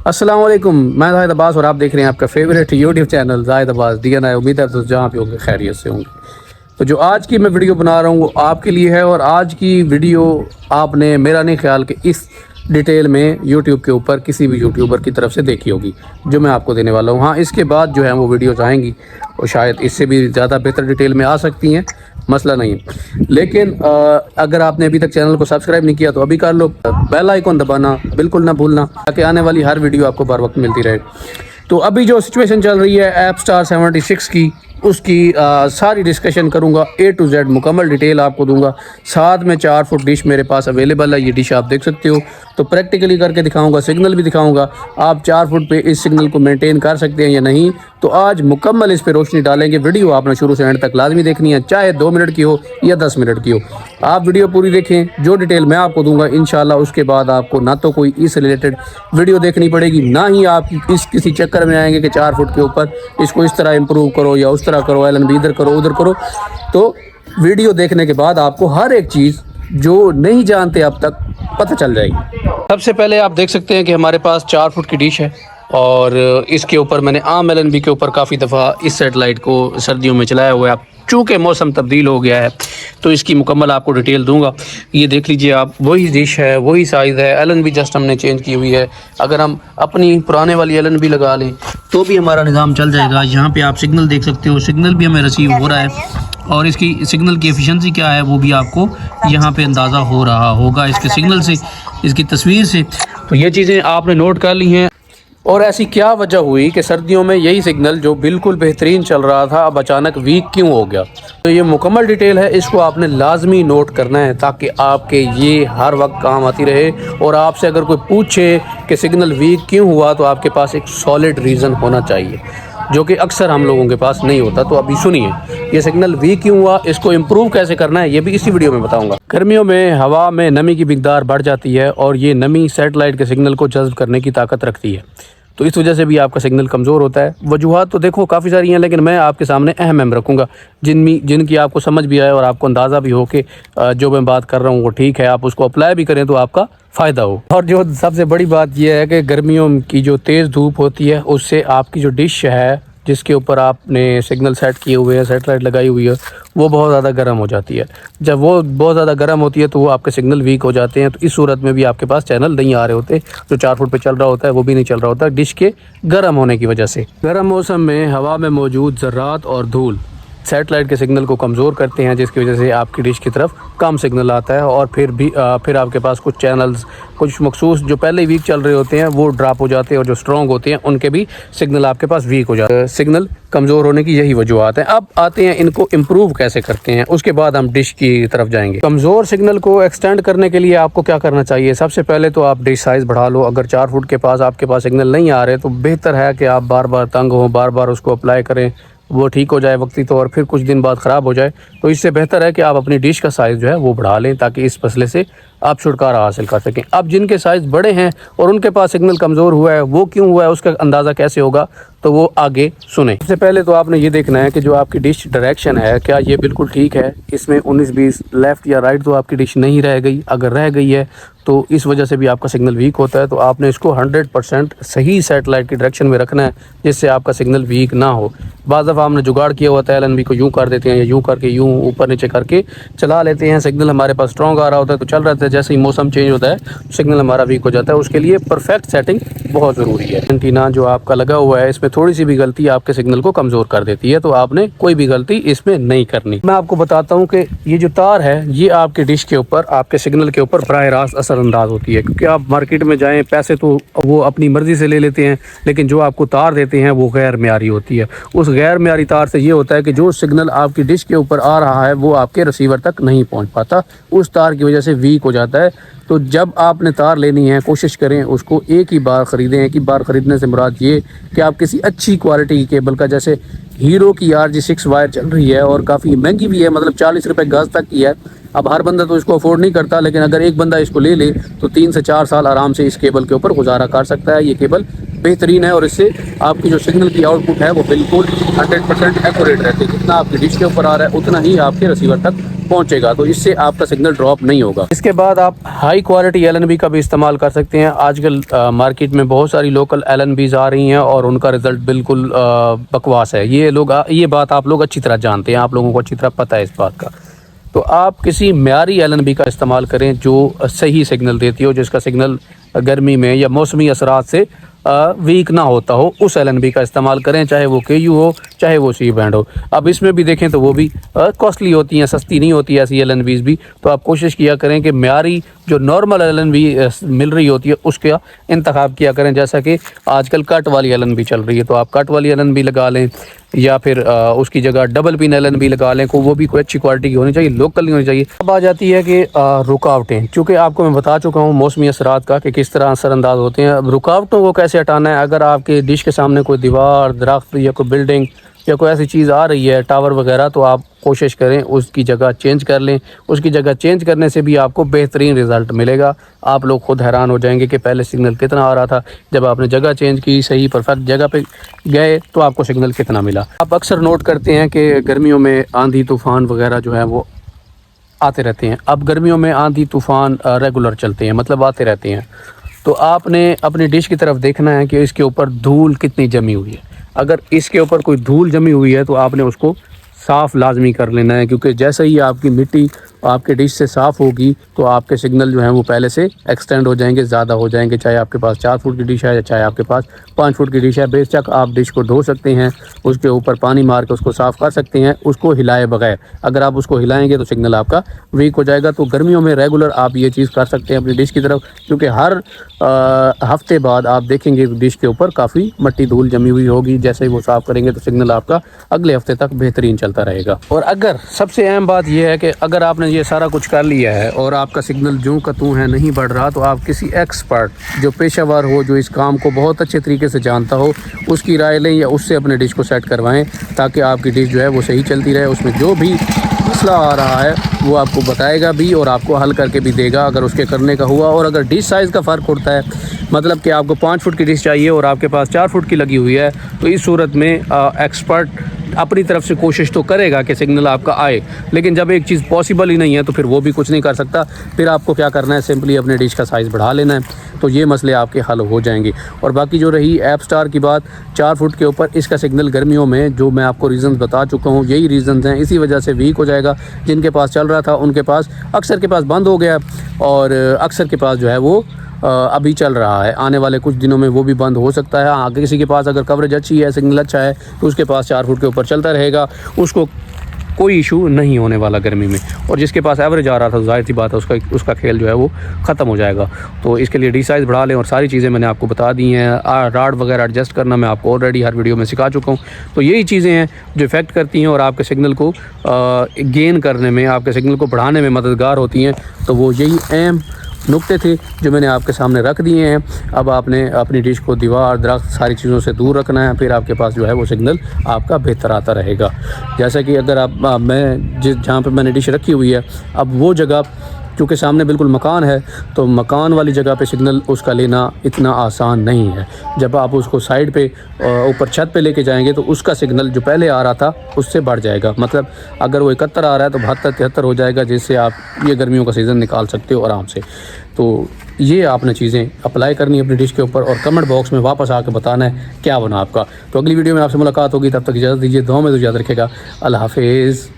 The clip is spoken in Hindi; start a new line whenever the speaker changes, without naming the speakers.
अस्सलाम वालेकुम, मैं जाहिद अब्बास और आप देख रहे हैं आपका favourite YouTube channel Zahid Abbas DNI। उम्मीद है तो जहाँ पे होंगे खैरियत से होंगे। तो जो आज की मैं वीडियो बना रहा हूँ वो आपके लिए है, और आज की वीडियो आपने मेरा नहीं ख्याल कि इस डिटेल में यूट्यूब के ऊपर किसी भी यूट्यूबर की तरफ से देखी होगी जो मैं आपको देने वाला हूँ। हाँ, इसके बाद जो है वो वीडियोज़ आएंगी और शायद इससे भी ज़्यादा बेहतर डिटेल में आ सकती हैं, मसला नहीं है। लेकिन अगर आपने अभी तक चैनल को सब्सक्राइब नहीं किया तो अभी कर लो, बेल आइकन दबाना बिल्कुल ना भूलना ताकि आने वाली हर वीडियो आपको बर वक्त मिलती रहे। तो अभी जो सिचुएशन चल रही है ऐप स्टार 76 की, उसकी सारी डिस्कशन करूंगा, A to Z मुकम्मल डिटेल आपको दूंगा। साथ में 4 फुट डिश मेरे पास अवेलेबल है, ये डिश आप देख सकते हो। तो प्रैक्टिकली करके दिखाऊंगा, सिग्नल भी दिखाऊंगा आप 4 फुट पे इस सिग्नल को मेंटेन कर सकते हैं या नहीं। तो आज मुकम्मल इस पे रोशनी डालेंगे। वीडियो आपने शुरू से एंड तक लाजमी देखनी है, चाहे 2 मिनट की हो या 10 मिनट की हो। आप वीडियो पूरी देखें, जो डिटेल मैं आपको दूंगा इंशाल्लाह उसके बाद आपको ना तो कोई इस रिलेटेड वीडियो देखनी पड़ेगी, ना ही आप इस किसी चक्कर में आएंगे कि 4 फुट के ऊपर इसको इस तरह इंप्रूव करो या उस तरह करो, LNB इधर करो उधर करो। तो वीडियो देखने के बाद आपको हर एक चीज़ जो नहीं जानते अब तक पता चल जाएगी। सबसे पहले आप देख सकते हैं कि हमारे पास 4 फुट की डिश है और इसके ऊपर मैंने आम LNB के ऊपर काफ़ी दफ़ा इस सेटेलाइट को सर्दियों में चलाया हुआ है। चूँकि मौसम तब्दील हो गया है तो इसकी मुकम्मल आपको डिटेल दूंगा। ये देख लीजिए आप, वही डिश है, वही साइज़ है, LNB जस्ट हमने चेंज की हुई है। अगर हम अपनी पुराने वाली LNB लगा लें तो भी हमारा निज़ाम चल जाएगा। यहाँ पे आप सिग्नल देख सकते हो, सिग्नल भी हमें रिसीव हो रहा है और इसकी सिग्नल की एफिशिएंसी क्या है वो भी आपको यहाँ पे अंदाज़ा हो रहा होगा इसके सिग्नल से, इसकी तस्वीर से। तो ये चीज़ें आपने नोट कर ली हैं। और ऐसी क्या वजह हुई कि सर्दियों में यही सिग्नल जो बिल्कुल बेहतरीन चल रहा था अब अचानक वीक क्यों हो गया? तो ये मुकम्मल डिटेल है, इसको आपने लाजमी नोट करना है ताकि आपके ये हर वक्त काम आती रहे। और आपसे अगर कोई पूछे कि सिग्नल वीक क्यों हुआ तो आपके पास एक सॉलिड रीज़न होना चाहिए, जो कि अक्सर हम लोगों के पास नहीं होता। तो अभी सुनिए, ये सिग्नल वीक क्यों हुआ, इसको इम्प्रूव कैसे करना है, ये भी इसी वीडियो में बताऊंगा। गर्मियों में हवा में नमी की मिकदार बढ़ जाती है और ये नमी सैटेलाइट के सिग्नल को जज्ब करने की ताकत रखती है, तो इस वजह से भी आपका सिग्नल कमज़ोर होता है। वजूहात तो देखो काफ़ी सारी हैं, लेकिन मैं आपके सामने अहम रखूँगा जिनकी आपको समझ भी आए और आपको अंदाज़ा भी हो कि जो मैं बात कर रहा हूँ वो ठीक है, आप उसको अप्लाई भी करें तो आपका फ़ायदा हो। और जो सबसे बड़ी बात यह है कि गर्मियों की जो तेज़ धूप होती है उससे आपकी जो डिश है जिसके ऊपर आपने सिग्नल सेट किए हुए हैं, सेटेलाइट लगाई हुई है, वो बहुत ज़्यादा गर्म हो जाती है। जब वो बहुत ज़्यादा गर्म होती है तो वो आपके सिग्नल वीक हो जाते हैं। तो इस सूरत में भी आपके पास चैनल नहीं आ रहे होते, जो 4 फुट पे चल रहा होता है वो भी नहीं चल रहा होता डिश के गर्म होने की वजह से। गर्म मौसम में हवा में मौजूद ज़र्रात और धूल सैटेलाइट के सिग्नल को कमज़ोर करते हैं, जिसकी वजह से आपकी डिश की तरफ कम सिग्नल आता है और फिर आपके पास कुछ चैनल्स कुछ मखसूस जो पहले वीक चल रहे होते हैं वो ड्रॉप हो जाते हैं और जो स्ट्रॉन्ग होते हैं उनके भी सिग्नल आपके पास वीक हो जाते हैं। सिग्नल कमज़ोर होने की यही वजूहत हैं। अब आते हैं इनको इम्प्रूव कैसे करते हैं, उसके बाद हम डिश की तरफ जाएंगे। कमज़ोर सिग्नल को एक्सटेंड करने के लिए आपको क्या करना चाहिए? सबसे पहले तो आप डिश साइज़ बढ़ा लो। अगर 4 फुट के पास आपके पास सिग्नल नहीं आ रहे तो बेहतर है कि आप बार बार तंग हो, बार बार उसको अप्लाई करें, वो ठीक हो जाए वक्ती तौर, फिर कुछ दिन बाद ख़राब हो जाए। तो इससे बेहतर है कि आप अपनी डिश का साइज़ जो है वो बढ़ा लें ताकि इस मसले से आप छुटकारा हासिल कर सकें। अब जिनके साइज़ बड़े हैं और उनके पास सिग्नल कमज़ोर हुआ है, वो क्यों हुआ है उसका अंदाज़ा कैसे होगा, तो वो आगे सुने। सबसे पहले तो आपने ये देखना है कि जो आपकी डिश डायरेक्शन है क्या ये बिल्कुल ठीक है, इसमें 19-20 लेफ़्ट या राइट तो आपकी डिश नहीं रह गई। अगर रह गई है तो इस वजह से भी आपका सिग्नल वीक होता है। तो आपने इसको 100% सही सैटेलाइट की डायरेक्शन में रखना है जिससे आपका सिग्नल वीक ना हो। बाज़ दफ़ा हमने जुगाड़ किया होता है, LNB को यूँ कर देते हैं या यूँ करके यूँ ऊपर नीचे करके चला लेते हैं, सिग्नल हमारे पास स्ट्रॉन्ग आ रहा होता है तो चल रहा है, जैसे ही मौसम चेंज होता है सिग्नल हमारा वीक हो जाता है। उसके लिए परफेक्ट सेटिंग बहुत ज़रूरी है। एंटीना जो आपका लगा हुआ है इसमें थोड़ी सी भी गलती आपके सिग्नल को कमज़ोर कर देती है, तो आपने कोई भी गलती इसमें नहीं करनी। मैं आपको बताता हूँ कि ये जो तार है ये आपके डिश के ऊपर, आपके सिग्नल के ऊपर बराह रास्त असरअंदाज होती है, क्योंकि आप मार्केट में जाएँ पैसे तो वो अपनी मर्ज़ी से ले लेते हैं, लेकिन जो आपको तार देते हैं वो गैर मेयारी होती है। उस गैर मेयारी तार से ये होता है कि जो सिग्नल आपकी डिश के ऊपर आ रहा है वो आपके रिसीवर तक नहीं पहुँच पाता, उस तार की वजह से वीक हो जाता है। तो जब आपने तार लेनी है कोशिश करें उसको एक ही बार ख़रीदें। एक ही बार ख़रीदने से मुराद ये कि आप किसी अच्छी क्वालिटी की केबल का, जैसे हीरो की RG6 वायर चल रही है और काफ़ी महंगी भी है, मतलब 40 रुपये गज तक की है। अब हर बंदा तो इसको अफोर्ड नहीं करता, लेकिन अगर एक बंदा इसको ले ले तो 3 से 4 साल आराम से इस केबल के ऊपर गुजारा कर सकता है। ये केबल बेहतरीन है और इससे आपकी जो सिग्नल की आउटपुट है वो बिल्कुल 100% एक्यूरेट रहती है। जितना आपकी डिश के ऊपर आ रहा है उतना ही आपके रिसीवर तक पहुंचेगा, तो इससे आपका सिग्नल ड्रॉप नहीं होगा। इसके बाद आप हाई क्वालिटी LNB का भी इस्तेमाल कर सकते हैं। आजकल मार्केट में बहुत सारी लोकल LNBs आ रही हैं और उनका रिज़ल्ट बिल्कुल बकवास है। ये बात आप लोग अच्छी तरह जानते हैं, आप लोगों को अच्छी तरह पता है इस बात का। तो आप किसी म्यारी LNB का इस्तेमाल करें जो सही सिग्नल देती हो, जिसका सिग्नल गर्मी में या मौसमी असरात से वीक ना होता हो, उस LNB का इस्तेमाल करें, चाहे वो KU हो चाहे वो C बैंड हो। अब इसमें भी देखें तो वो भी कॉस्टली होती हैं, सस्ती नहीं होती ऐसी LNBs भी। तो आप कोशिश किया करें कि म्यारी जो नॉर्मल LNB मिल रही होती है उसका इंतखाब किया करें। जैसा कि आजकल कट वाली LNB चल रही है, तो आप कट वाली LNB लगा लें, या फिर उसकी जगह डबल पिन LNB लगा लें। को वो भी कोई अच्छी क्वालिटी की होनी चाहिए, लोकल नहीं होनी चाहिए। अब आ जाती है कि रुकावटें, चूँकि आपको मैं बता चुका हूँ मौसमी असरात का कि किस तरह असरअंदाज होते हैं। अब रुकावटों को कैसे हटाना है, अगर आपके डिश के सामने कोई दीवार, दरख्त या कोई बिल्डिंग या कोई ऐसी चीज़ आ रही है, टावर वगैरह, तो आप कोशिश करें उसकी जगह चेंज कर लें। उसकी जगह चेंज करने से भी आपको बेहतरीन रिज़ल्ट मिलेगा। आप लोग खुद हैरान हो जाएंगे कि पहले सिग्नल कितना आ रहा था, जब आपने जगह चेंज की, सही परफेक्ट जगह पे गए तो आपको सिग्नल कितना मिला। आप अक्सर नोट करते हैं कि गर्मियों में आंधी तूफ़ान वगैरह जो है वो आते रहते हैं। अब गर्मियों में आंधी तूफ़ान रेगुलर चलते हैं, मतलब आते रहते हैं। तो आपने अपनी डिश की तरफ देखना है कि इसके ऊपर धूल कितनी जमी हुई है। अगर इसके ऊपर कोई धूल जमी हुई है तो आपने उसको साफ़ लाजमी कर लेना है, क्योंकि जैसे ही आपकी मिट्टी आपके डिश से साफ़ होगी तो आपके सिग्नल जो हैं वो पहले से एक्सटेंड हो जाएंगे, ज़्यादा हो जाएंगे। चाहे आपके पास 4 फुट की डिश है या चाहे आपके पास 5 फुट की डिश है, बेशक आप डिश को धो सकते हैं, उसके ऊपर पानी मार के उसको साफ़ कर सकते हैं, उसको हिलाए बगैर। अगर आप उसको हिलाएंगे तो सिग्नल आपका वीक हो जाएगा। तो गर्मियों में रेगुलर आप ये चीज़ कर सकते हैं अपनी डिश की तरफ, क्योंकि हर हफ्ते बाद आप देखेंगे डिश के ऊपर काफ़ी मट्टी धूल जमी हुई होगी। जैसे ही वो साफ़ करेंगे तो सिग्नल आपका अगले हफ्ते तक बेहतरीन चलता रहेगा। और अगर सबसे अहम बात यह है कि अगर आपने ये सारा कुछ कर लिया है और आपका सिग्नल जो का त्यों है नहीं बढ़ रहा, तो आप किसी एक्सपर्ट जो पेशेवर हो, जो इस काम को बहुत अच्छे तरीके से जानता हो, उसकी राय लें या उससे अपने डिश को सेट करवाएं, ताकि आपकी डिश जो है वो सही चलती रहे। उसमें जो भी मसला आ रहा है वो आपको बताएगा भी और आपको हल करके भी देगा अगर उसके करने का हुआ। और अगर डिश साइज़ का फ़र्क होता है, मतलब कि आपको 5 फुट की डिश चाहिए और आपके पास 4 फुट की लगी हुई है, तो इस सूरत में एक्सपर्ट अपनी तरफ से कोशिश तो करेगा कि सिग्नल आपका आए, लेकिन जब एक चीज़ पॉसिबल ही नहीं है तो फिर वो भी कुछ नहीं कर सकता। फिर आपको क्या करना है, सिंपली अपने डिश का साइज़ बढ़ा लेना है, तो ये मसले आपके हल हो जाएंगे। और बाकी जो रही ऐप स्टार की बात, 4 फुट के ऊपर इसका सिग्नल गर्मियों में, जो मैं आपको रीज़न बता चुका हूँ, यही रीज़न हैं, इसी वजह से वीक हो जाएगा। जिनके पास चल रहा था उनके पास, अक्सर के पास बंद हो गया और अक्सर के पास जो है वो अभी चल रहा है। आने वाले कुछ दिनों में वो भी बंद हो सकता है। आगे किसी के पास अगर कवरेज अच्छी है, सिग्नल अच्छा है, तो उसके पास 4 फुट के ऊपर चलता रहेगा, उसको कोई इशू नहीं होने वाला गर्मी में। और जिसके पास एवरेज आ रहा था, जाहिर सी बात है उसका खेल जो है वो ख़त्म हो जाएगा। तो इसके लिए डी साइज़ बढ़ा लें और सारी चीज़ें मैंने आपको बता दी हैं। राड वगैरह एडजस्ट करना मैं आपको ऑलरेडी हर वीडियो में सिखा चुका हूँ। तो यही चीज़ें हैं जो इफ़ेक्ट करती हैं और आपके सिग्नल को गेन करने में, आपके सिग्नल को बढ़ाने में मददगार होती हैं। तो वो यही अहम नुक्ते थे जो मैंने आपके सामने रख दिए हैं। अब आपने अपनी डिश को दीवार, दरख्त, सारी चीज़ों से दूर रखना है, फिर आपके पास जो है वो सिग्नल आपका बेहतर आता रहेगा। जैसा कि अगर आप मैं जहाँ पे मैंने डिश रखी हुई है, अब वो जगह क्योंकि सामने बिल्कुल मकान है, तो मकान वाली जगह पे सिग्नल उसका लेना इतना आसान नहीं है। जब आप उसको साइड पे ऊपर छत पे लेके जाएंगे तो उसका सिग्नल जो पहले आ रहा था उससे बढ़ जाएगा। मतलब अगर वो 71 आ रहा है तो 72-73 हो जाएगा, जिससे आप ये गर्मियों का सीज़न निकाल सकते हो आराम से। तो ये आपने चीज़ें अप्लाई करनी है अपनी डिश के ऊपर और कमेंट बॉक्स में वापस आकर बताना है क्या बना आपका। तो अगली वीडियो में आपसे मुलाकात होगी, तब तक इजाज़त दीजिए। दुआ में तो याद रखेगा। अल्लाह हाफिज़।